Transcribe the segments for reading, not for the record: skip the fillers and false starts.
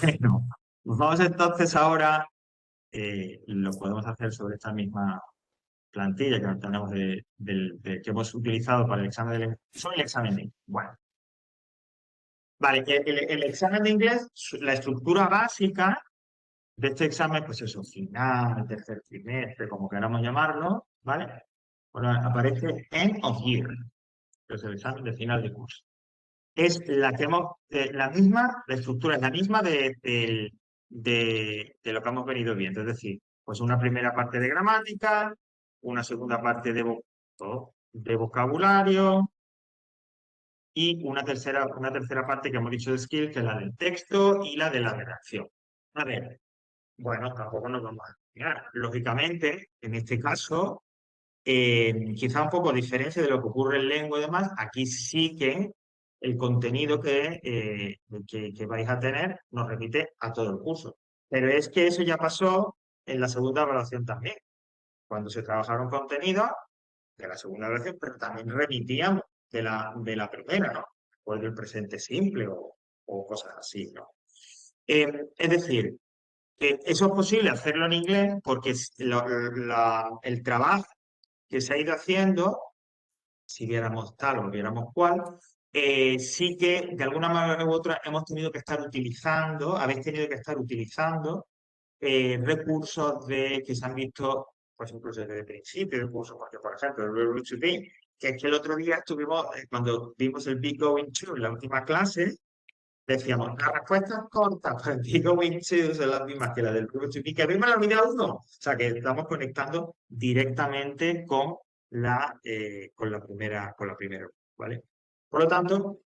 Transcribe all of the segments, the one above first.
Bueno, pues vamos entonces ahora, lo podemos hacer sobre esta misma plantilla que tenemos que hemos utilizado para el examen sobre el examen de inglés. Bueno, vale, el examen de inglés, la estructura básica de este examen, pues eso, final, tercer trimestre, como queramos llamarlo, ¿vale? Bueno, aparece End of Year, que es el examen de final de curso. Es la que hemos, la misma, la estructura es la misma de lo que hemos venido viendo. Es decir, pues una primera parte de gramática, una segunda parte de vocabulario y una tercera parte que hemos dicho de skill, que es la del texto y la de la redacción. A ver, bueno, tampoco nos vamos a engañar. Lógicamente, en este caso, quizá un poco a diferencia de lo que ocurre en lengua y demás, aquí sí que el contenido que vais a tener nos remite a todo el curso. Pero es que eso ya pasó en la segunda evaluación también, cuando se trabajaron contenidos de la segunda evaluación, pero también remitíamos de la primera, ¿no? O del presente simple o cosas así, ¿no? Es decir, eso es posible hacerlo en inglés porque el trabajo que se ha ido haciendo, si viéramos tal o viéramos cual, sí que de alguna manera u otra hemos tenido que estar utilizando, habéis tenido que estar utilizando recursos que se han visto, pues incluso desde el principio del curso, porque por ejemplo, el verbo to be, que es que el otro día estuvimos, cuando vimos el be going to en la última clase, decíamos, las respuestas cortas para el be going to son las mismas que las del verbo to be, que vimos en la unidad 1. O sea, que estamos conectando directamente con la primera, ¿vale? Por lo tanto,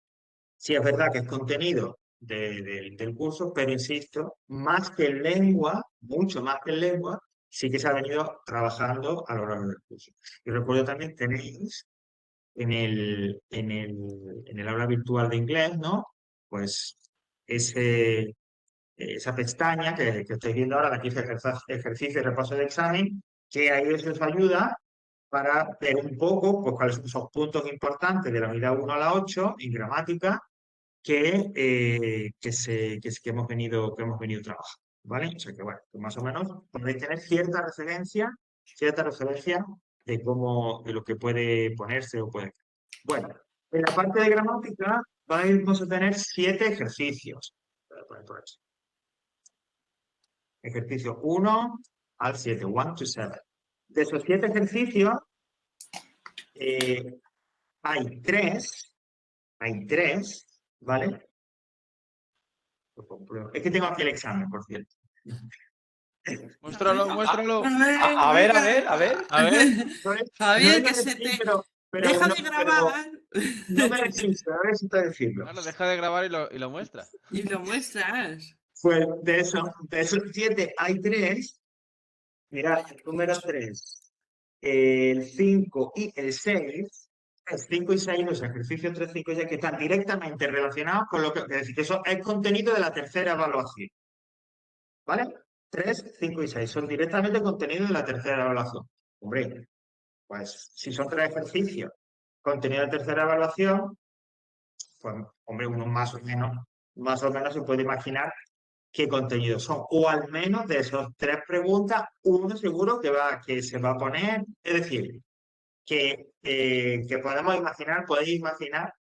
sí es verdad que es contenido del curso, pero insisto, más que en lengua, mucho más que en lengua, sí que se ha venido trabajando a lo largo del curso. Y recuerdo también, tenéis en el aula virtual de inglés, ¿no? Pues esa pestaña que estáis viendo ahora, que dice ejercicio y repaso de examen, que ahí os ayuda para ver un poco pues, cuáles son esos puntos importantes de la unidad 1 a la 8 en gramática que hemos venido trabajando, ¿vale? O sea que, bueno, pues más o menos podéis tener cierta referencia de lo que puede ponerse o puede. Bueno, en la parte de gramática vamos a tener 7 ejercicios. Voy a poner por aquí. Ejercicio 1 al 7, 1 to 7. De esos 7 ejercicios, eh, hay 3, ¿vale? Lo compruebo. Es que tengo aquí el examen, por cierto. Muéstralo, muéstralo. A ver, A ver, a ver, a muéstralo. ver, a ver. No Javier, iba que a se decir, te... pero Deja no, de pero grabar. no me resisto, a ver si te decirlo. Claro, deja de grabar y lo muestra. Y lo muestras. Pues de esos 7 hay 3. Mirad, el número 3, el 5 y el 6. El 5 y 6, los ejercicios 3, 5 y 6, que están directamente relacionados con lo que, es decir, que eso es contenido de la tercera evaluación. ¿Vale? 3, 5 y 6 son directamente contenido de la tercera evaluación. Hombre, pues si son 3 ejercicios, contenido de tercera evaluación, pues, hombre, uno más o menos se puede imaginar qué contenidos son. O al menos de esas 3 preguntas, uno seguro que se va a poner. Es decir, que podéis imaginar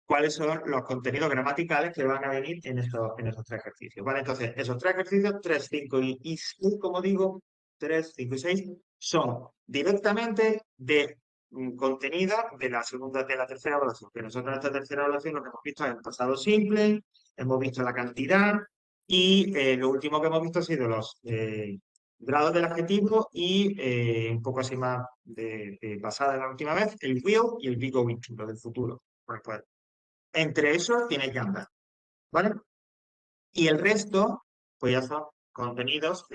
cuáles son los contenidos gramaticales que van a venir en esos 3 ejercicios. ¿Vale? Entonces, esos 3 ejercicios, 3, 5 y 6, como digo, 3, 5 y 6, son directamente de contenido de la tercera evaluación. Que nosotros en esta tercera evaluación lo que hemos visto es el pasado simple, hemos visto la cantidad y lo último que hemos visto ha sido los grados del adjetivo y un poco así más basada en la última vez, el will y el be going to, lo del futuro. Pues, entre esos tiene que andar, ¿vale? Y el resto, pues ya son contenidos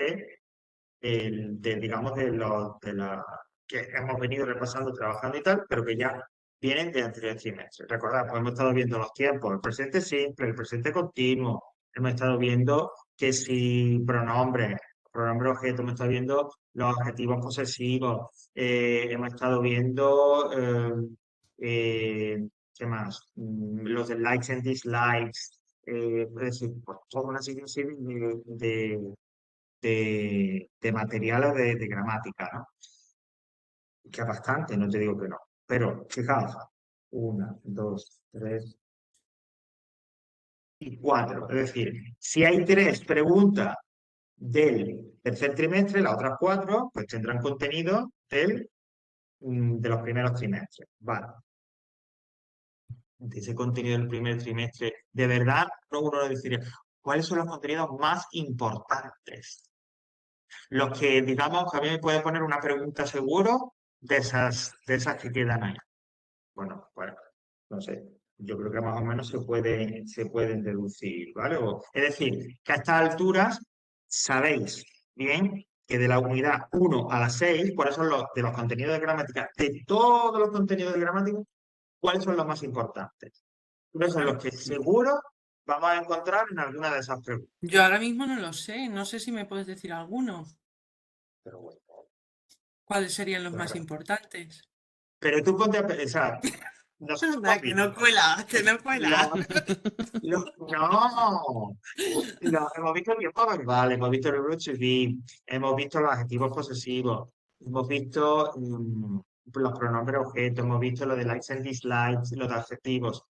digamos, que hemos venido repasando, trabajando y tal, pero que ya vienen de anterior trimestre. Recordad, pues hemos estado viendo los tiempos, el presente simple, el presente continuo, hemos estado viendo que si pronombre objeto, hemos estado viendo los adjetivos posesivos, hemos estado viendo, ¿qué más? Los de likes and dislikes, es decir, pues toda una serie de materiales de gramática, ¿no? Que es bastante, no te digo que no. Pero fijaos, 1, 2, 3 y 4. Es decir, si hay 3 preguntas del tercer trimestre, las otras 4 pues tendrán contenido de los primeros trimestres. Vale. De ese contenido del primer trimestre, de verdad, uno lo decidiría. ¿Cuáles son los contenidos más importantes? Los que, digamos, que a mí me puede poner una pregunta seguro de esas que quedan ahí. Bueno, no sé. Yo creo que más o menos se pueden deducir, ¿vale? Es decir, que a estas alturas sabéis bien que de la unidad 1 a la 6, ¿cuáles son de los contenidos de gramática? De todos los contenidos de gramática, ¿cuáles son los más importantes? ¿Cuáles son los que seguro vamos a encontrar en alguna de esas preguntas? Yo ahora mismo no lo sé. No sé si me puedes decir alguno. Pero bueno, ¿Cuáles serían los más claro. importantes? Pero tú ponte a pensar, nosotros hemos Que no visto, cuela, que no cuela. no, hemos visto el tiempo verbal, hemos visto el verbo to be, hemos visto los adjetivos posesivos, hemos visto los pronombres objetos, hemos visto lo de likes and dislikes, los adjetivos.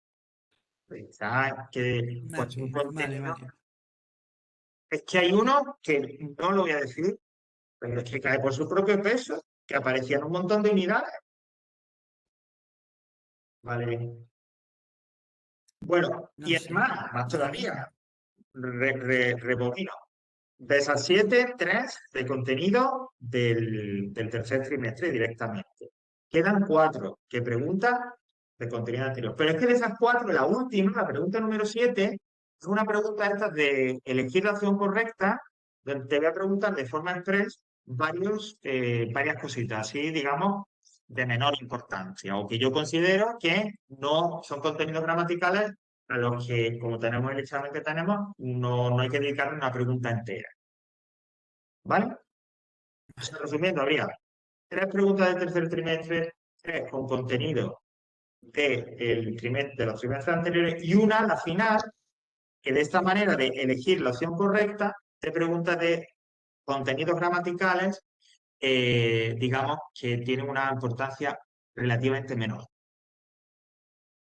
Pensad que pues, un Vale, contenido. vale. Es que hay uno que no lo voy a decir, pero es que cae por su propio peso, que aparecía en un montón de unidades. Vale. Bueno, No y es sé. más Ahora mismo. todavía, rebobino. De esas 7, 3 de contenido del tercer trimestre directamente. Quedan 4 que preguntan de contenido anterior. Pero es que de esas 4, la última, la pregunta número 7, es una pregunta esta de elegir la opción correcta, donde te voy a preguntar de forma express varias cositas, así digamos, de menor importancia, o que yo considero que no son contenidos gramaticales a los que, como tenemos el examen que tenemos, no hay que dedicarle una pregunta entera. ¿Vale? O sea, resumiendo, habría 3 preguntas del tercer trimestre, 3 con contenido de los trimestres anteriores y una, la final, que de esta manera de elegir la opción correcta, te pregunta de contenidos gramaticales, digamos, que tienen una importancia relativamente menor.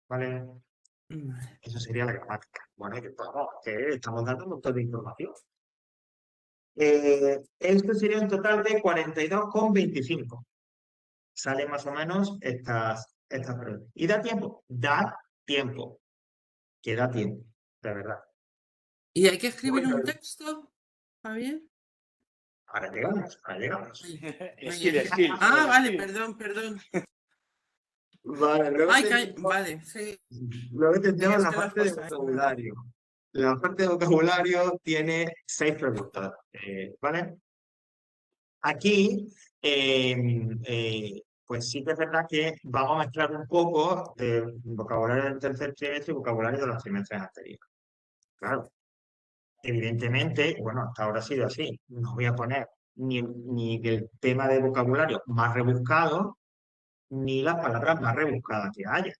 ¿Vale? Vale. Eso sería la gramática. Bueno, que estamos dando un montón de información. Esto sería un total de 42,25. Salen más o menos estas preguntas. ¿Y da tiempo? Da tiempo. Que da tiempo, de verdad. ¿Y hay que escribir Bueno, un texto, Javier? ahora llegamos, ahora llegamos. Ay, Skill. Ah, vale, perdón. Vale, Ay, vale, sí. luego Sí, tendremos es la que lo has parte de puesto ahí, vale. vocabulario. La parte de vocabulario tiene 6 preguntas, ¿vale? Aquí, pues sí que es verdad que vamos a mezclar un poco de vocabulario del tercer trimestre y vocabulario de los trimestres anteriores. Claro, evidentemente, bueno, hasta ahora ha sido así. No voy a poner ni el tema de vocabulario más rebuscado, ni las palabras más rebuscadas que haya.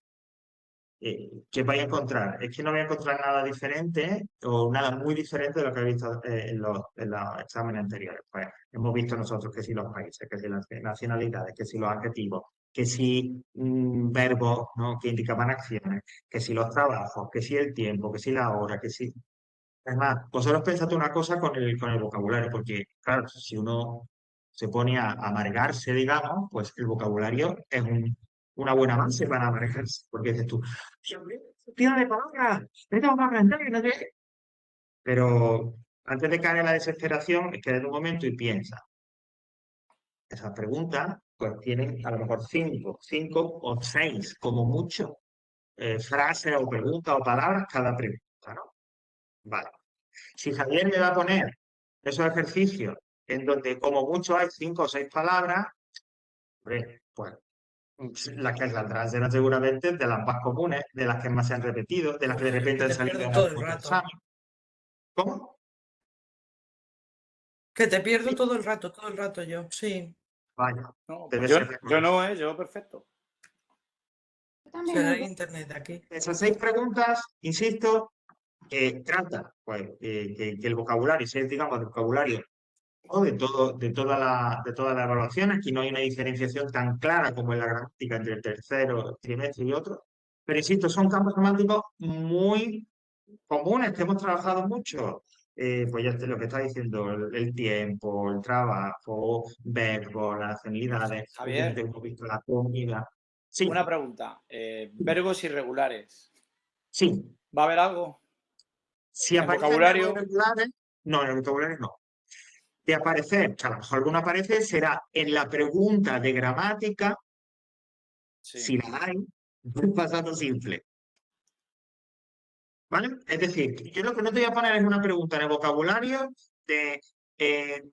¿Qué vais a encontrar? Es que no voy a encontrar nada diferente o nada muy diferente de lo que he visto en los exámenes anteriores. Pues hemos visto nosotros que si los países, que si las nacionalidades, que si los adjetivos, que si verbos, ¿no?, que indicaban acciones, que si los trabajos, que si el tiempo, que si la hora, que si. Además, vosotros pensad una cosa con el vocabulario, porque, claro, si uno se pone a amargarse, digamos, pues el vocabulario es una buena base para amargarse, porque dices tú, Dios mío, tira de palabras, me tengo que aprender, no sé qué". Pero antes de caer en la desesperación, es que en un momento y piensa. Esas preguntas, pues tienen a lo mejor cinco o seis, como mucho, frases o preguntas o palabras cada pregunta, ¿no? Vale. Si Javier me va a poner esos ejercicios en donde como mucho hay 5 o 6 palabras, hombre, pues las que saldrán serán seguramente de las más comunes, de las que más se han repetido, de las que de repente Que han te salido pierdo en todo el algún otro rato. examen. ¿Cómo? Que te pierdo Sí, todo el rato yo, sí. vaya, No, debe pues ser de yo eso. no, yo perfecto. También Será lo el veo. internet de aquí. Esas 6 preguntas, insisto, trata pues, que el vocabulario sea, digamos, el vocabulario ¿no? De toda la evaluación. Aquí no hay una diferenciación tan clara como en la gramática entre el tercero trimestre y otro. Pero insisto, son campos semánticos muy comunes que hemos trabajado mucho. Pues ya lo que está diciendo, el tiempo, el trabajo, verbos, las actividades, Javier. hemos visto la comida. Sí, Una pregunta. Verbos irregulares. sí. ¿Va a haber algo? Si ¿En aparecen vocabulario? verbos irregulares, no, en el vocabulario no. De aparecer, que a lo mejor alguno aparece, será en la pregunta de gramática, Sí. si la hay, del pasado simple. ¿Vale? Es decir, yo lo que no te voy a poner es una pregunta en el vocabulario de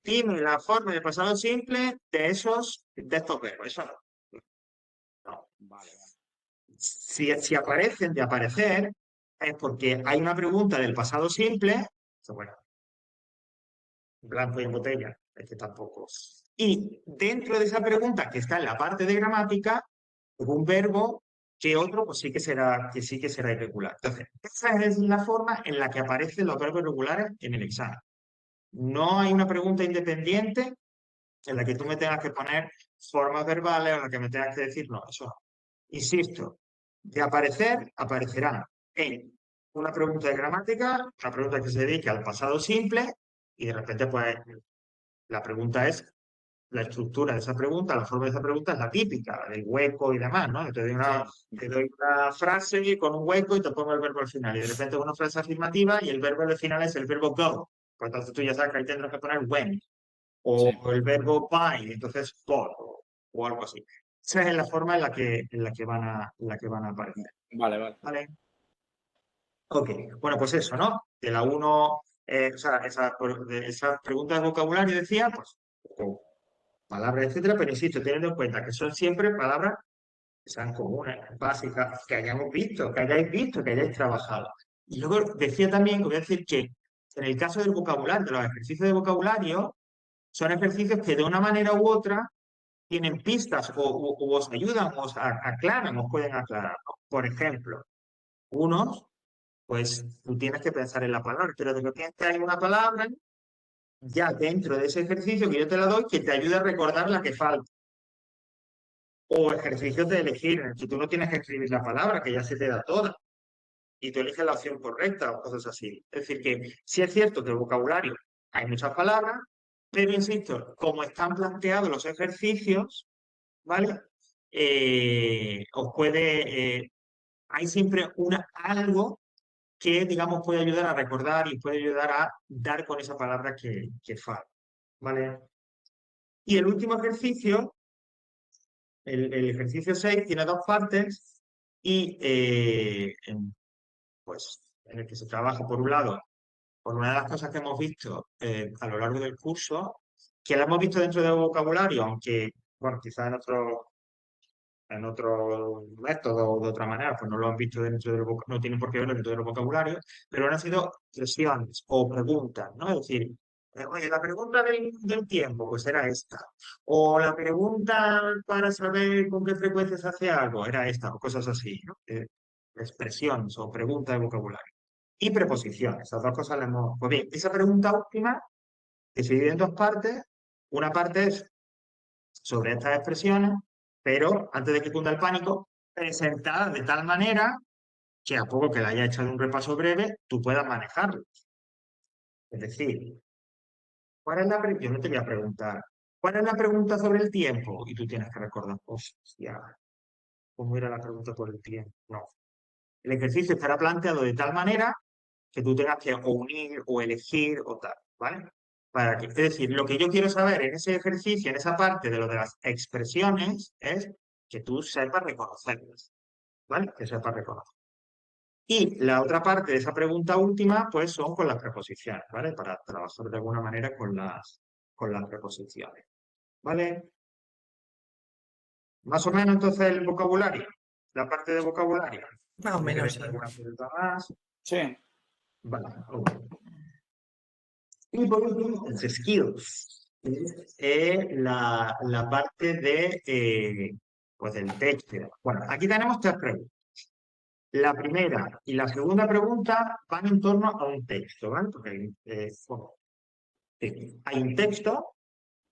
dime la forma de pasado simple de estos verbos. Eso no. No. Vale. Si aparecen de aparecer, es porque hay una pregunta del pasado simple, bueno, blanco y en botella, es que tampoco. Y dentro de esa pregunta que está en la parte de gramática, un verbo que otro, pues sí que será irregular. Entonces, esa es la forma en la que aparecen los verbos irregulares en el examen. No hay una pregunta independiente en la que tú me tengas que poner formas verbales o en la que me tengas que decir, no, eso no. Insisto, de aparecer, aparecerán en una pregunta de gramática, una pregunta que se dedique al pasado simple, y de repente, pues, la pregunta es la estructura de esa pregunta, la forma de esa pregunta es la típica, la del hueco y demás, ¿no? Te doy una frase con un hueco y te pongo el verbo al final. Y de repente una frase afirmativa y el verbo al final es el verbo go. Pues entonces tú ya sabes que ahí tendrás que poner when. O Sí. el verbo buy, entonces bought, o algo así. Esa es la forma en la que van a aparecer. Vale. ¿Vale? Ok, bueno, pues eso, ¿no? De la 1, o sea, esas preguntas de vocabulario decía, pues, palabras, etcétera, pero insisto, teniendo en cuenta que son siempre palabras que sean comunes, básicas, que hayamos visto, que hayáis visto, que hayáis trabajado. Y luego decía también, que voy a decir que en el caso del vocabulario, de los ejercicios de vocabulario, son ejercicios que de una manera u otra tienen pistas o os ayudan, os aclaran, os pueden aclarar. Por ejemplo, unos, pues tú tienes que pensar en la palabra, pero de repente hay una palabra ya dentro de ese ejercicio que yo te la doy que te ayuda a recordar la que falta. O ejercicios de elegir, en el que tú no tienes que escribir la palabra, que ya se te da toda, y tú eliges la opción correcta o cosas así. Es decir, que sí es cierto que el vocabulario hay muchas palabras, pero insisto, como están planteados los ejercicios, ¿vale? Hay siempre algo que, digamos, puede ayudar a recordar y puede ayudar a dar con esa palabra que falta, ¿vale? Y el último ejercicio, el ejercicio 6, tiene dos partes y, pues, en el que se trabaja, por un lado, por una de las cosas que hemos visto a lo largo del curso, que la hemos visto dentro del vocabulario, aunque, bueno, quizás en otro método o de otra manera, pues no lo han visto dentro del vocabulario, no tienen por qué verlo dentro del vocabulario, pero han sido expresiones o preguntas, ¿no? Es decir, oye, la pregunta del tiempo, pues era esta. O la pregunta para saber con qué frecuencia se hace algo, era esta, o cosas así, ¿no? Expresiones o preguntas de vocabulario. Y preposiciones, esas dos cosas las hemos... Pues bien, esa pregunta última, que se divide en dos partes, una parte es sobre estas expresiones, pero antes de que cunda el pánico, presentadas de tal manera que a poco que le haya echado un repaso breve, tú puedas manejarlo. Es decir, ¿cuál es yo no te voy a preguntar, ¿cuál es la pregunta sobre el tiempo? Y tú tienes que recordar, hostia, ¿cómo era la pregunta por el tiempo? No. El ejercicio estará planteado de tal manera que tú tengas que o unir o elegir o tal, ¿vale? Es decir, lo que yo quiero saber en ese ejercicio, en esa parte de lo de las expresiones, es que tú sepas reconocerlas, ¿vale? Que sepas reconocer. Y la otra parte de esa pregunta última, pues son con las preposiciones, ¿vale? Para trabajar de alguna manera con las preposiciones, ¿vale? Más o menos entonces el vocabulario, la parte de vocabulario. Más o menos, sí. ¿Alguna pregunta más? Sí. Vale, ok. Y por último, los skills, la parte de, pues del texto. Bueno, aquí tenemos tres preguntas. La primera y la segunda pregunta van en torno a un texto, ¿vale? Porque bueno, hay un texto,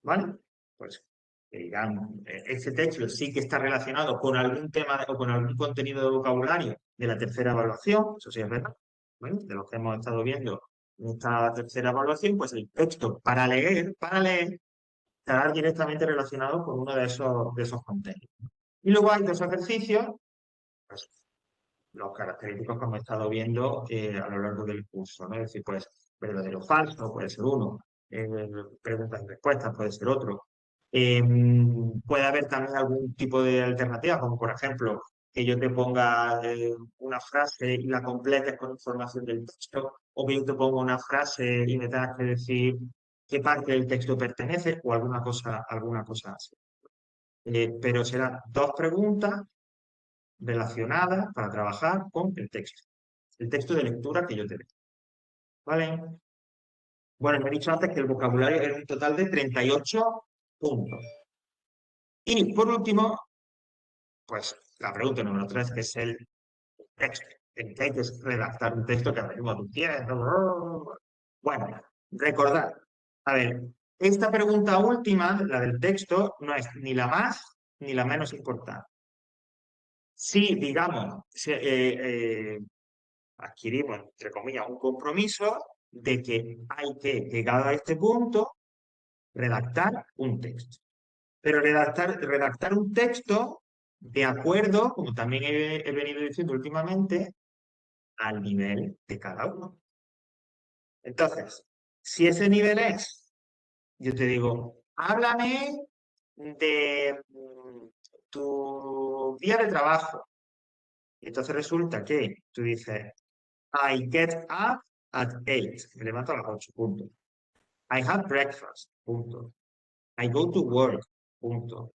¿vale? Pues, digamos, ese texto sí que está relacionado con algún tema o con algún contenido de vocabulario de la tercera evaluación, eso sí es verdad, ¿vale? De lo que hemos estado viendo en esta tercera evaluación, pues el texto para leer, estará directamente relacionado con uno de esos contenidos. Y luego hay dos ejercicios, pues, los característicos que hemos estado viendo a lo largo del curso, ¿no? Es decir, pues, verdadero o falso, puede ser uno, preguntas y respuestas, puede ser otro. Puede haber también algún tipo de alternativa, como por ejemplo, que yo te ponga una frase y la completes con información del texto, o que yo te ponga una frase y me tengas que decir qué parte del texto pertenece, o alguna cosa así. Pero serán dos preguntas relacionadas para trabajar con el texto de lectura que yo te dé. ¿Vale? Bueno, me he dicho antes que el vocabulario era un total de 38 puntos. Y por último, pues la pregunta número 3, que es el texto. El que hay que redactar un texto que venimos diciendo. Bueno, recordad. A ver, esta pregunta última, la del texto, no es ni la más ni la menos importante. Si, digamos, adquirimos, entre comillas, un compromiso de que hay que, llegado a este punto, redactar un texto. Pero redactar un texto de acuerdo, como también he venido diciendo últimamente, al nivel de cada uno. Entonces, si ese nivel es, yo te digo, háblame de tu día de trabajo. Y entonces resulta que tú dices, I get up at 8. Me levanto a las 8, punto. I have breakfast, punto. I go to work, punto.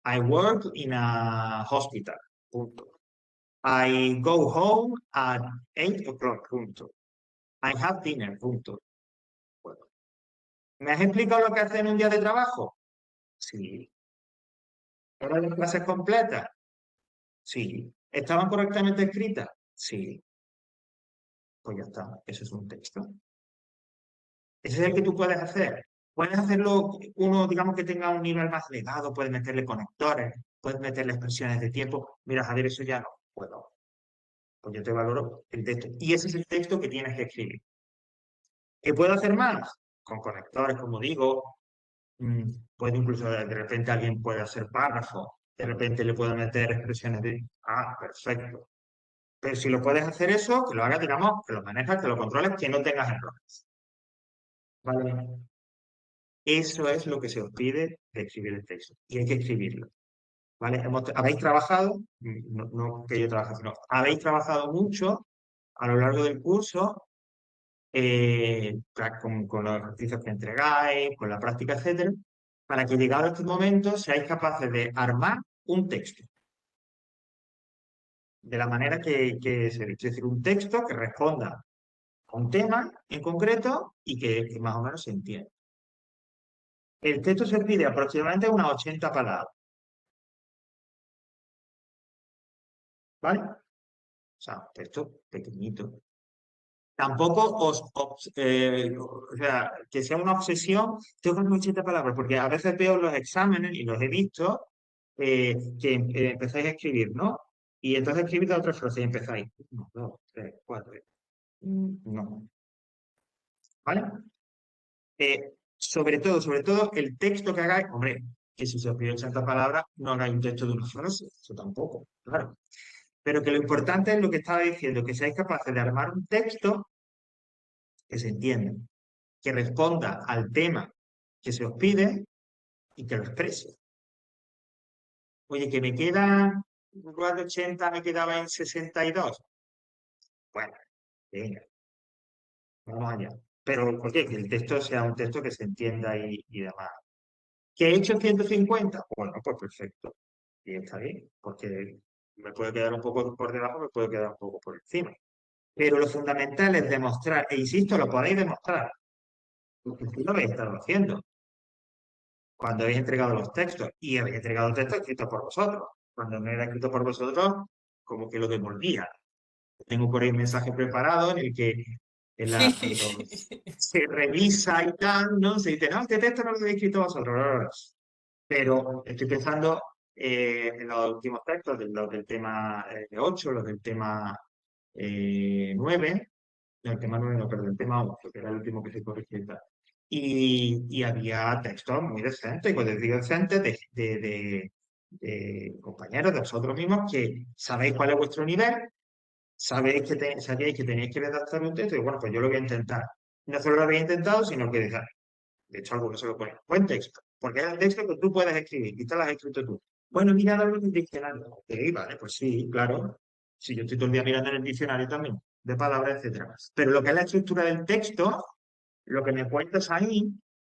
I work in a hospital, punto. I go home at 8 o'clock, punto. I have dinner, punto. Bueno. ¿Me has explicado lo que hace en un día de trabajo? Sí. ¿Eran las clases completas? Sí. ¿Estaban correctamente escritas? Sí. Pues ya está. Eso es un texto. Ese es el que tú puedes hacer. Puedes hacerlo uno, digamos, que tenga un nivel más elevado, puedes meterle conectores, puedes meterle expresiones de tiempo. Mira, Javier, eso ya no puedo. Pues yo te valoro el texto. Y ese es el texto que tienes que escribir. ¿Qué puedo hacer más? Con conectores, como digo. Puede incluso de repente alguien puede hacer párrafos. De repente le puedo meter expresiones de... Ah, perfecto. Pero si lo puedes hacer eso, que lo hagas, digamos, que lo manejas, que lo controles, que no tengas errores. ¿Vale? Eso es lo que se os pide de escribir el texto. Y hay que escribirlo. ¿Vale? Habéis trabajado, no que yo trabaje, sino habéis trabajado mucho a lo largo del curso con los ejercicios que entregáis, con la práctica, etcétera, para que llegado a este momento seáis capaces de armar un texto. De la manera que se dice, es decir, un texto que responda a un tema en concreto y que más o menos se entienda. El texto se pide aproximadamente unas 80 palabras. ¿Vale? O sea, un texto pequeñito. Tampoco o sea, que sea una obsesión, tengo que poner 80 palabras, porque a veces veo los exámenes y los he visto que empezáis a escribir, ¿no? Y entonces escribís la otra frase y empezáis. 1, 2, 3, 4. No. ¿Vale? Sobre todo, el texto que hagáis, hombre, que si se os pide 80 palabras, no hagáis un texto de una frase, eso tampoco, claro. Pero que lo importante es lo que estaba diciendo, que seáis capaces de armar un texto que se entienda, que responda al tema que se os pide y que lo exprese. Oye, que me queda, en lugar de 80, me quedaba en 62. Bueno, venga, vamos allá. Pero, oye, que el texto sea un texto que se entienda y demás. ¿Que he hecho 150? Bueno, pues perfecto. Y está bien, porque me puede quedar un poco por debajo, me puede quedar un poco por encima. Pero lo fundamental es demostrar, e insisto, lo podéis demostrar, porque tú lo habéis estado haciendo cuando habéis entregado los textos y habéis entregado textos escritos por vosotros. Cuando no era escrito por vosotros, como que lo devolvía. Tengo por ahí un mensaje preparado en el que cuando se revisa y tal, ¿no? Se dice, no, este texto no lo habéis escrito vosotros. Pero estoy pensando en los últimos textos, los del tema 8, los del tema 9, no, el tema 9 no, perdón, el tema 8, que era el último que se corrigió y tal. Y había textos muy decentes, y cuando digo decentes, de compañeros, de vosotros mismos, que sabéis cuál es vuestro nivel, sabíais que teníais que redactar un texto, y bueno, pues yo lo voy a intentar. No solo lo había intentado, sino que de hecho, algunos se lo ponen. Buen texto, porque es el texto que tú puedes escribir y te lo has escrito tú. Bueno, mira algo en el diccionario. Ok, vale, pues sí, claro. Si yo estoy todo el día mirando en el diccionario también, de palabras, etcétera. Pero lo que es la estructura del texto, lo que me cuentas ahí,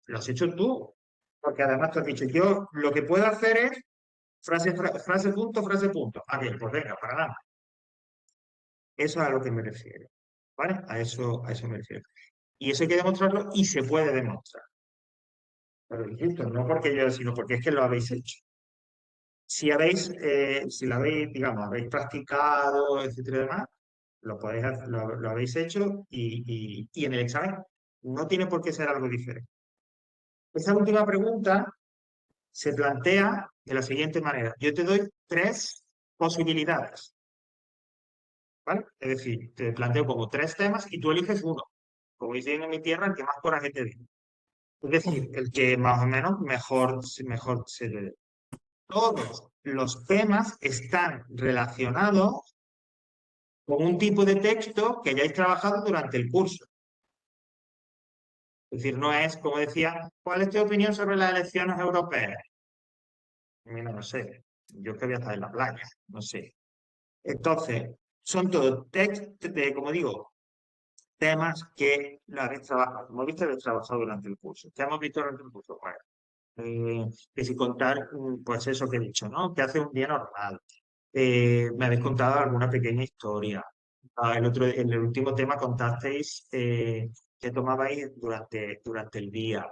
lo has hecho tú. Porque además tú has dicho, yo lo que puedo hacer es frase, punto, frase, punto. Ah, bien, pues venga, para nada. Eso es a lo que me refiero. ¿Vale? A eso me refiero. Y eso hay que demostrarlo y se puede demostrar. Pero insisto, no porque yo, sino porque es que lo habéis hecho. Si lo habéis, digamos, habéis practicado, etcétera y demás, lo habéis hecho y en el examen no tiene por qué ser algo diferente. Esta última pregunta se plantea de la siguiente manera. Yo te doy 3 posibilidades, ¿vale? Es decir, te planteo como 3 temas y tú eliges uno. Como dicen en mi tierra, el que más coraje te dé. Es decir, el que más o menos mejor se le dé. Todos los temas están relacionados con un tipo de texto que hayáis trabajado durante el curso. Es decir, no es, como decía, ¿cuál es tu opinión sobre las elecciones europeas? Mira, no sé, yo que voy a estar en la playa, no sé. Entonces, son todos textos, como digo, temas que lo habéis trabajado, hemos visto habéis trabajado durante el curso. ¿Qué hemos visto durante el curso? Bueno, que si contar, pues eso que he dicho, ¿no? Que hace un día normal. Me habéis contado alguna pequeña historia. En el último tema contasteis qué tomabais durante el día.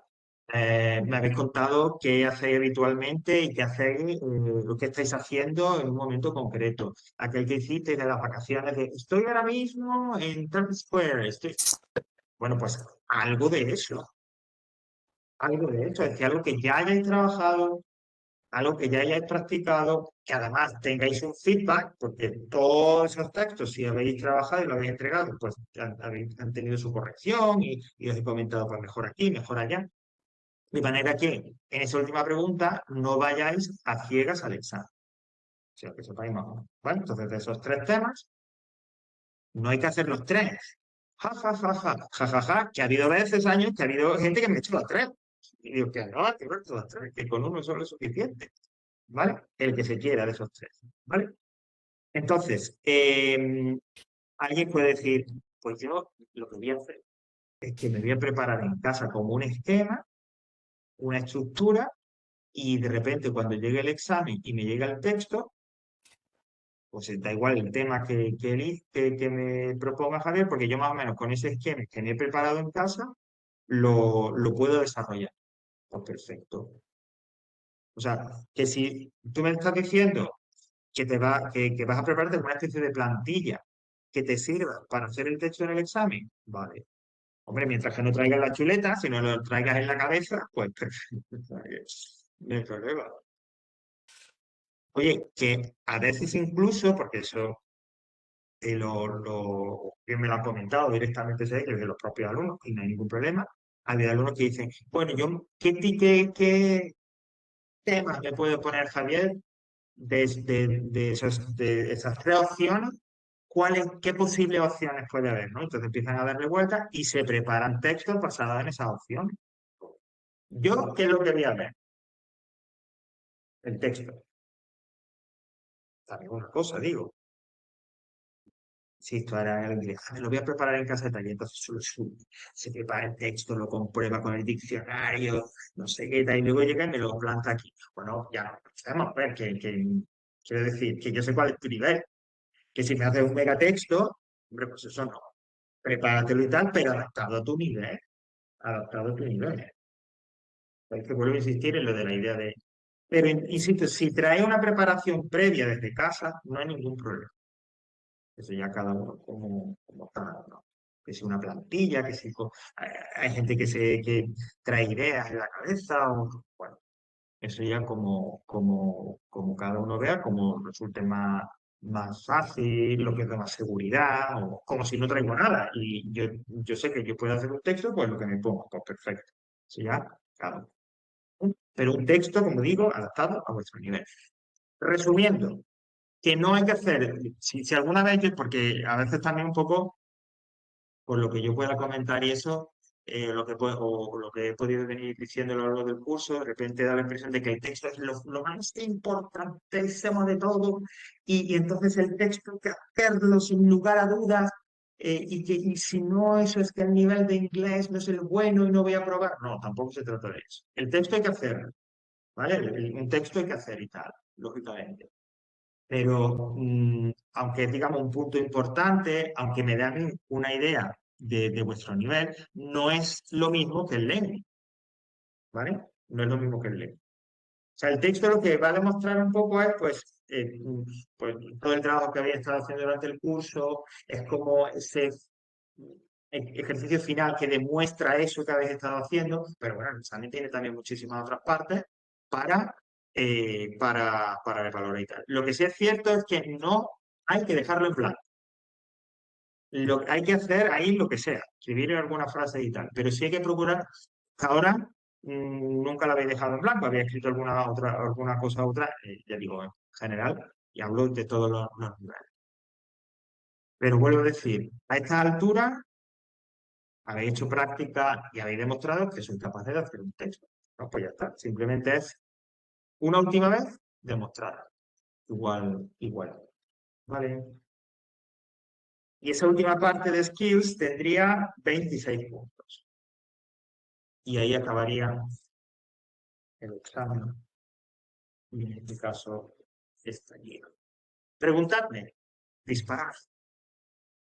Me habéis contado qué hacéis habitualmente y qué hacéis, lo que estáis haciendo en un momento concreto. Aquel que hicisteis de las vacaciones de estoy ahora mismo en Times Square. Bueno, pues algo de eso, es decir, algo que ya hayáis trabajado, algo que ya hayáis practicado, que además tengáis un feedback, porque todos esos textos, si habéis trabajado y lo habéis entregado, pues han tenido su corrección y os he comentado, pues mejor aquí, mejor allá. De manera que en esa última pregunta no vayáis a ciegas al examen. O sea, que sepáis más o menos, ¿vale? Entonces, de esos 3 temas, no hay que hacer los 3. Ja, ja, ja, ja, ja, ja, ja, que ha habido veces, años, que ha habido gente que me ha hecho los 3. Y digo, que no, que no, los 3, que con uno solo es suficiente. ¿Vale? El que se quiera de esos 3, ¿vale? Entonces, alguien puede decir, pues yo lo que voy a hacer es que me voy a preparar en casa como un esquema, una estructura, y de repente cuando llegue el examen y me llega el texto, pues da igual el tema que me proponga Javier, porque yo más o menos con ese esquema que me he preparado en casa, lo puedo desarrollar. Pues perfecto. O sea, que si tú me estás diciendo que vas a prepararte una especie de plantilla que te sirva para hacer el texto en el examen, vale. Hombre, mientras que no traigas la chuleta, si no lo traigas en la cabeza, pues perfecto. No hay problema. Oye, que a veces incluso, porque eso que me lo han comentado directamente, sé que de los propios alumnos, y no hay ningún problema, hay alumnos que dicen, bueno, ¿qué temas me puede poner Javier de esas 3 opciones? ¿Qué posibles opciones puede haber, ¿no? Entonces empiezan a darle vueltas y se preparan textos basados en esas opciones. Yo, ¿qué es lo que voy a ver? El texto. También una cosa, digo. Si esto era en inglés, me lo voy a preparar en casa de taller, entonces solo sube, se prepara el texto, lo comprueba con el diccionario, no sé qué tal, y luego llega y me lo planta aquí. Bueno, ya sabemos, ver quiero decir, que yo sé cuál es tu nivel, que si me haces un megatexto, hombre, pues eso no. Prepáratelo y tal, pero adaptado a tu nivel. Hay que vuelvo a insistir en lo de la idea de... Pero, insisto, si trae una preparación previa desde casa, no hay ningún problema. Eso ya cada uno como cada uno. Que si una plantilla, que si hay gente que trae ideas en la cabeza, o bueno, eso ya como cada uno vea, como resulte más fácil, lo que dé más seguridad, o como si no traigo nada. Y yo sé que yo puedo hacer un texto, pues lo que me pongo, pues perfecto. Eso ya, claro. Pero un texto, como digo, adaptado a vuestro nivel. Resumiendo, que no hay que hacer, si alguna vez, porque a veces también un poco, por lo que yo pueda comentar y eso, o lo que he podido venir diciendo a lo largo del curso, de repente da la impresión de que el texto es lo más importantísimo de todo, y entonces el texto hay que hacerlo sin lugar a dudas, y si no, eso es que el nivel de inglés no es el bueno y no voy a probar. No, tampoco se trata de eso. El texto hay que hacerlo, ¿vale? Un texto hay que hacer y tal, lógicamente. Pero aunque digamos un punto importante, aunque me dan una idea de vuestro nivel, no es lo mismo que el learning, ¿vale? No es lo mismo que el learning. O sea, el texto lo que va a demostrar un poco es, pues todo el trabajo que habéis estado haciendo durante el curso, es como ese ejercicio final que demuestra eso que habéis estado haciendo, pero bueno, el examen tiene también muchísimas otras partes para, para evaluar y tal. Lo que sí es cierto es que no hay que dejarlo en blanco. Hay que hacer ahí lo que sea, escribir alguna frase y tal, pero sí hay que procurar, hasta ahora nunca la habéis dejado en blanco, había escrito alguna cosa u otra, ya digo, en general, y hablo de todos los niveles. Pero vuelvo a decir, a esta altura habéis hecho práctica y habéis demostrado que sois capaces de hacer un texto. No, pues ya está. Simplemente es una última vez demostrar. Igual. ¿Vale? Y esa última parte de skills tendría 26 puntos. Y ahí acabaría el examen. Y en este caso estaría. Preguntadme. Disparad.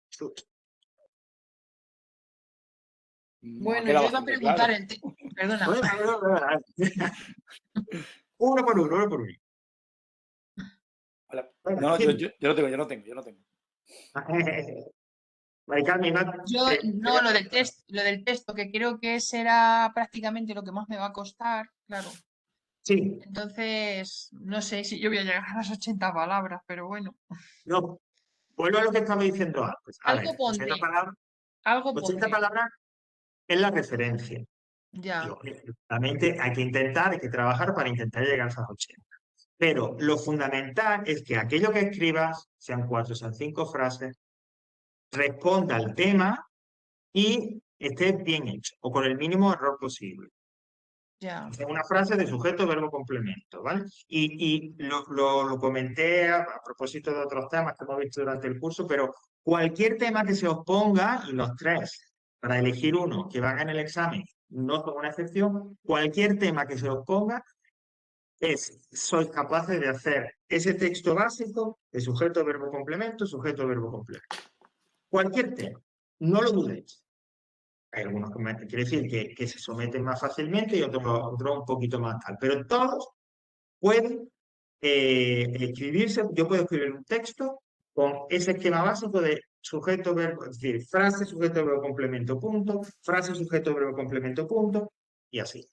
Shoot. No, ha Bueno, quedado yo iba a bastante preguntar claro. Perdona. Bueno, uno por uno. Hola. Venga, No, yo dime. yo no tengo. Mari Carmen, Yo no, lo del texto, que creo que será prácticamente lo que más me va a costar, claro. sí, Entonces, no sé si yo voy a llegar a las 80 palabras, pero bueno. no, vuelvo a lo que estaba diciendo antes. A ver, Algo 80 pondré, palabras, algo 80 pondré. palabras es la referencia. Y Ya, obviamente hay que trabajar para intentar llegar a esas 80. Pero lo fundamental es que aquello que escribas, sean 4, sean 5 frases, responda al tema y esté bien hecho, o con el mínimo error posible. ya. Es una frase de sujeto, verbo, complemento, ¿vale? Y lo comenté a propósito de otros temas que hemos visto durante el curso, pero cualquier tema que se os ponga, y los tres, para elegir uno que van en el examen, no son una excepción, cualquier tema que se os ponga, sois capaces de hacer ese texto básico de sujeto, verbo, complemento, sujeto, verbo, complemento. Cualquier tema, no lo dudéis. Hay algunos que quiere decir que se someten más fácilmente y otros un poquito más tal. Pero todos pueden escribirse. Yo puedo escribir un texto con ese esquema básico de sujeto, verbo, es decir, frase, sujeto, verbo, complemento, punto, frase, sujeto, verbo, complemento, punto, y así.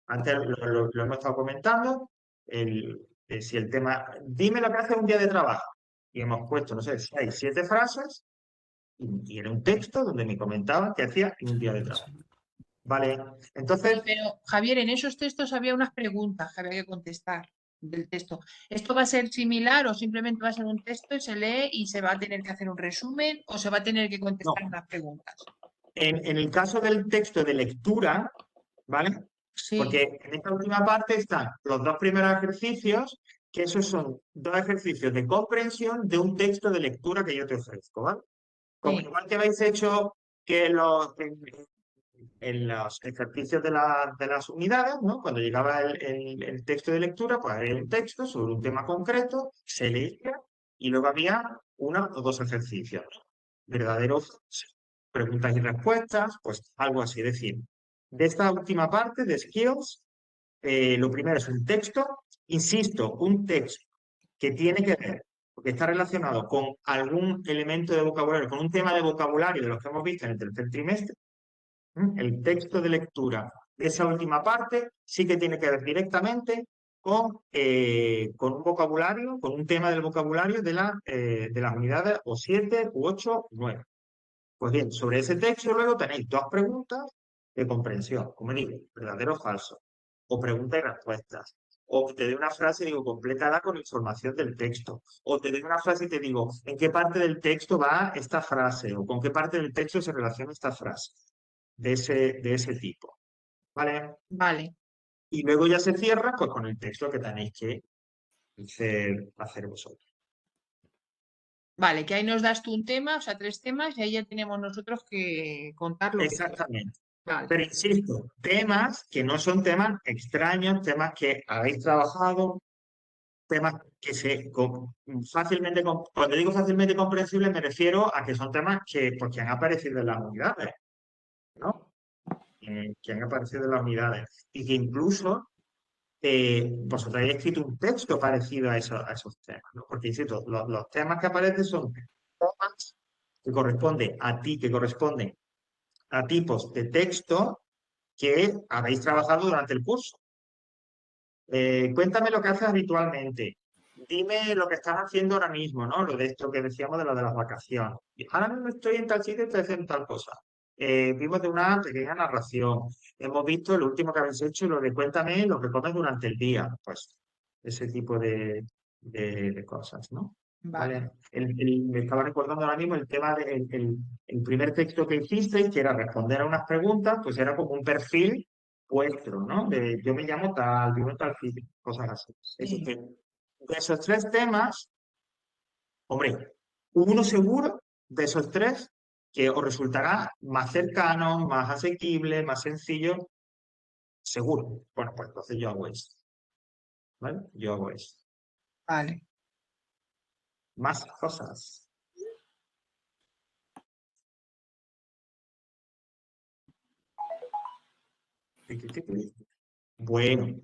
Antes lo hemos estado comentando. Si el tema, dime lo que hace un día de trabajo. Y hemos puesto, no sé, 6, 7 frases y era un texto donde me comentaba qué hacía en un día de trabajo. Vale, entonces, Sí, pero Javier, en esos textos había unas preguntas que había que contestar del texto. ¿Esto va a ser similar o simplemente va a ser un texto y se lee y se va a tener que hacer un resumen o se va a tener que contestar no, unas preguntas? en el caso del texto de lectura, ¿vale? Sí, Porque en esta última parte están los dos primeros ejercicios, que esos son dos ejercicios de comprensión de un texto de lectura que yo te ofrezco, ¿vale? Como sí, igual que habéis hecho que en los ejercicios de las unidades, ¿no? Cuando llegaba el texto de lectura, pues había un texto sobre un tema concreto, se leía y luego había uno o dos ejercicios, ¿no? Verdadero o falso. Preguntas y respuestas, pues algo así. Es decir, de esta última parte de skills, lo primero es un texto, insisto, un texto que tiene que ver porque está relacionado con algún elemento de vocabulario, con un tema de vocabulario de los que hemos visto en el tercer trimestre, el texto de lectura de esa última parte sí que tiene que ver directamente con un vocabulario, con un tema del vocabulario de las unidades o 7, u 8, 9. Pues bien, sobre ese texto luego tenéis dos preguntas de comprensión, como digo, verdadero o falso, o preguntas y respuestas. O te doy una frase y digo, complétala con información del texto. O te doy una frase y te digo, ¿en qué parte del texto va esta frase? O con qué parte del texto se relaciona esta frase de ese tipo. ¿Vale? Vale, Y luego ya se cierra pues, con el texto que tenéis que hacer vosotros. vale, que ahí nos das tú un tema, o sea, 3 temas, y ahí ya tenemos nosotros que contar lo que sea. Exactamente. Vale, Pero insisto, temas que no son temas extraños, temas que habéis trabajado, temas que fácilmente, cuando digo fácilmente comprensibles, me refiero a que son temas que, pues, que han aparecido en las unidades, ¿no? Que han aparecido en las unidades. Y que incluso vosotros habéis escrito un texto parecido a esos temas, ¿no? Porque, insisto, los temas que aparecen son temas que corresponden a ti, que corresponden a tipos de texto que habéis trabajado durante el curso. Cuéntame lo que haces habitualmente. Dime lo que estás haciendo ahora mismo, ¿no? Lo de esto que decíamos de lo de las vacaciones. Ahora mismo estoy en tal sitio y estoy haciendo tal cosa. Vimos de una pequeña narración. Hemos visto lo último que habéis hecho, lo de cuéntame lo que comes durante el día. Pues ese tipo de cosas, ¿no? vale, ¿Vale? Me estaba recordando ahora mismo el tema del primer texto que hicisteis, que era responder a unas preguntas, pues era como un perfil vuestro, ¿no? De yo me llamo tal, vivo en tal sitio, cosas así. Es decir, sí, que de esos 3 temas, hombre, uno seguro de esos 3 que os resultará más cercano, más asequible, más sencillo, seguro. Bueno, pues entonces yo hago esto, ¿vale? Yo hago esto. vale. Más cosas. Bueno,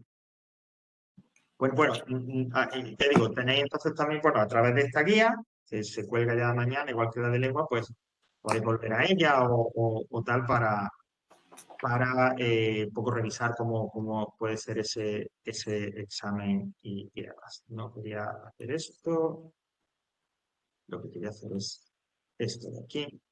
bueno, te digo, tenéis entonces también, bueno, a través de esta guía, que se cuelga ya mañana, igual que la de lengua, pues podéis volver a ella o tal para un poco revisar cómo puede ser ese examen y demás. No quería hacer esto, lo que quería hacer es esto de aquí.